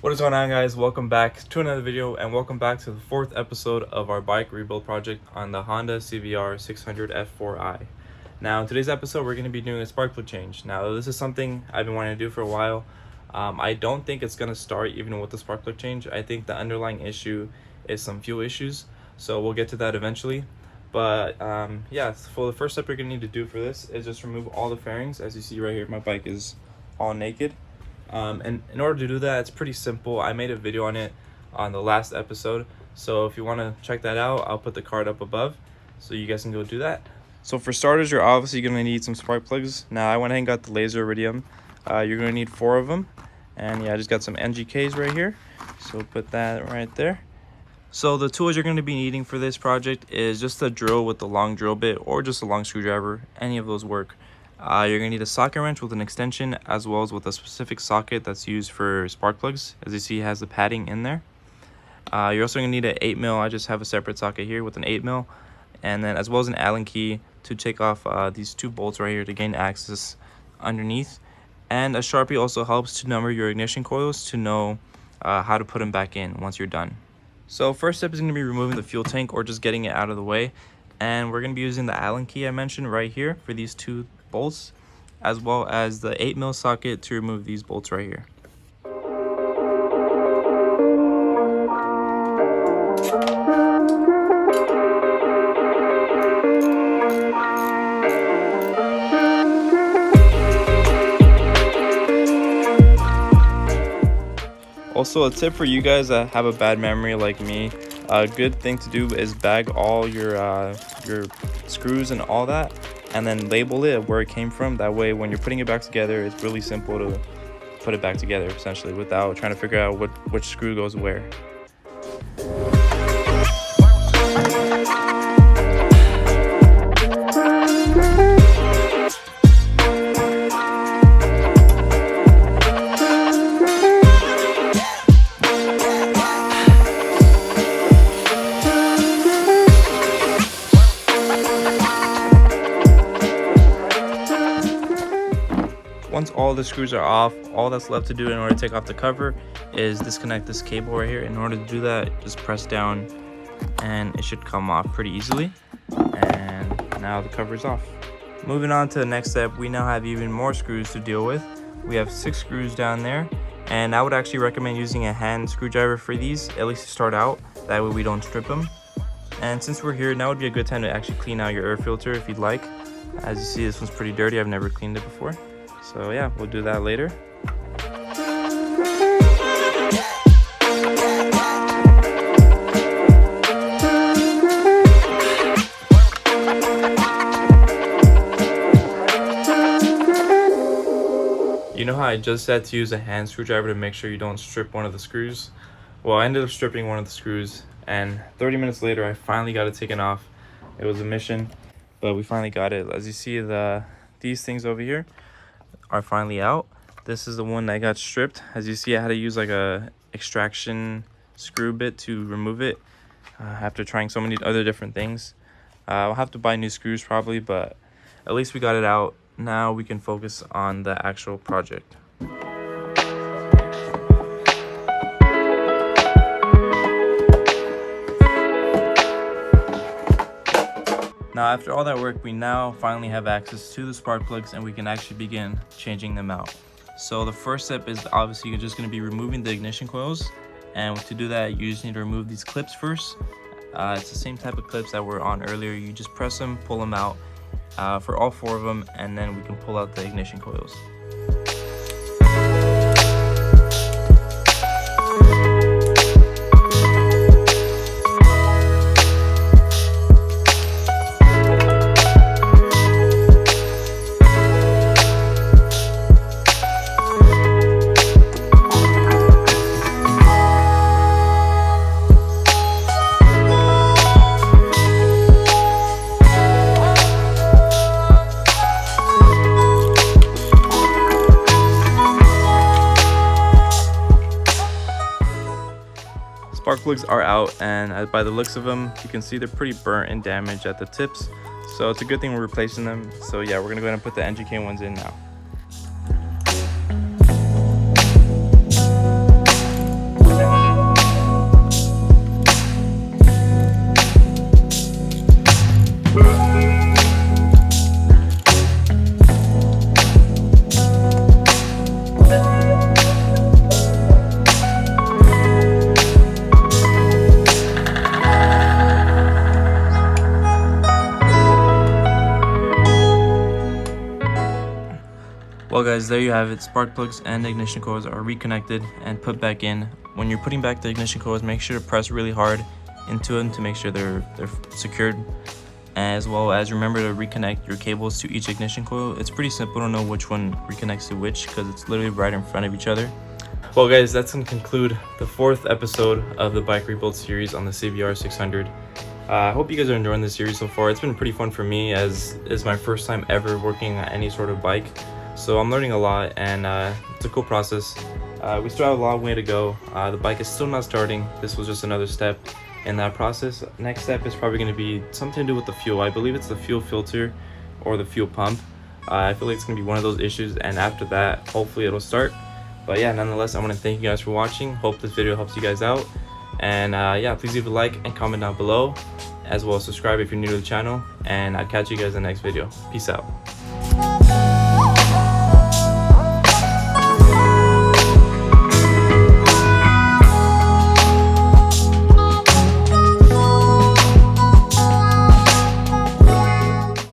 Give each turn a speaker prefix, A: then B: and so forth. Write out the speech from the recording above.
A: What is going on, guys? Welcome back to another video, and welcome back to the fourth episode of our bike rebuild project on the Honda CBR600 F4i. Now, in today's episode, we're going to be doing a spark plug change. Now, this is something I've been wanting to do for a while. I don't think it's going to start even with the spark plug change. I think the underlying issue is some fuel issues, so we'll get to that eventually. But yeah, for the first step you're going to need to do for this is just remove all the fairings. As you see right here, my bike is all naked. And in order to do that, it's pretty simple. I made a video on it on the last episode, so if you want to check that out, I'll put the card up above so you guys can go do that. So for starters, you're obviously going to need some spark plugs. Now I went ahead and got the laser iridium. You're going to need 4 of them, and yeah, I just got some NGKs right here, so put that right there. So the tools you're going to be needing for this project is just a drill with the long drill bit or just a long screwdriver. Any of those work. You're going to need a socket wrench with an extension, as well as with a specific socket that's used for spark plugs. As you see, it has the padding in there. You're also going to need an 8mm. I just have a separate socket here with an 8mm, and then as well as an Allen key to take off these 2 bolts right here to gain access underneath. And a Sharpie also helps to number your ignition coils to know how to put them back in once you're done. So first step is going to be removing the fuel tank or just getting it out of the way. And we're going to be using the Allen key I mentioned right here for these 2 bolts, as well as the 8mm socket to remove these bolts right here. Also, a tip for you guys that have a bad memory like me, a good thing to do is bag all your screws and all that, and then label it where it came from. That way when you're putting it back together, it's really simple to put it back together essentially without trying to figure out which screw goes where. Once all the screws are off, all that's left to do in order to take off the cover is disconnect this cable right here. In order to do that, just press down and it should come off pretty easily. And now the cover is off. Moving on to the next step, we now have even more screws to deal with. We have 6 screws down there, and I would actually recommend using a hand screwdriver for these, at least to start out. That way we don't strip them. And since we're here, now would be a good time to actually clean out your air filter if you'd like. As you see, this one's pretty dirty. I've never cleaned it before. So yeah, we'll do that later. You know how I just said to use a hand screwdriver to make sure you don't strip one of the screws? Well, I ended up stripping one of the screws, and 30 minutes later I finally got it taken off. It was a mission, but we finally got it. As you see, these things over here are finally out. This is the one that got stripped. As you see, I had to use like a extraction screw bit to remove it after trying so many other different things. I'll have to buy new screws probably, but at least we got it out. Now we can focus on the actual project. Now, after all that work, we now finally have access to the spark plugs and we can actually begin changing them out. So the first step is obviously you're just going to be removing the ignition coils, and to do that you just need to remove these clips first. It's the same type of clips that were on earlier. You just press them, pull them out for all 4 of them, and then we can pull out the ignition coils. Spark plugs are out, and by the looks of them, you can see they're pretty burnt and damaged at the tips. So it's a good thing we're replacing them. So yeah, we're gonna go ahead and put the NGK ones in now. guys, there you have it. Spark plugs and ignition coils are reconnected and put back in. When you're putting back the ignition coils, make sure to press really hard into them to make sure they're secured, as well as remember to reconnect your cables to each ignition coil. It's pretty simple to know which one reconnects to which because it's literally right in front of each other. Well guys, that's going to conclude the 4th episode of the bike rebuild series on the CBR600. I hope you guys are enjoying this series so far. It's been pretty fun for me as it's my first time ever working on any sort of bike. So I'm learning a lot and it's a cool process. We still have a long way to go. The bike is still not starting. This was just another step in that process. Next step is probably going to be something to do with the fuel. I believe it's the fuel filter or the fuel pump. I feel like it's going to be one of those issues, and after that hopefully it'll start. But yeah, nonetheless, I want to thank you guys for watching. Hope this video helps you guys out. And yeah, please leave a like and comment down below, as well as subscribe if you're new to the channel. And I'll catch you guys in the next video. Peace out.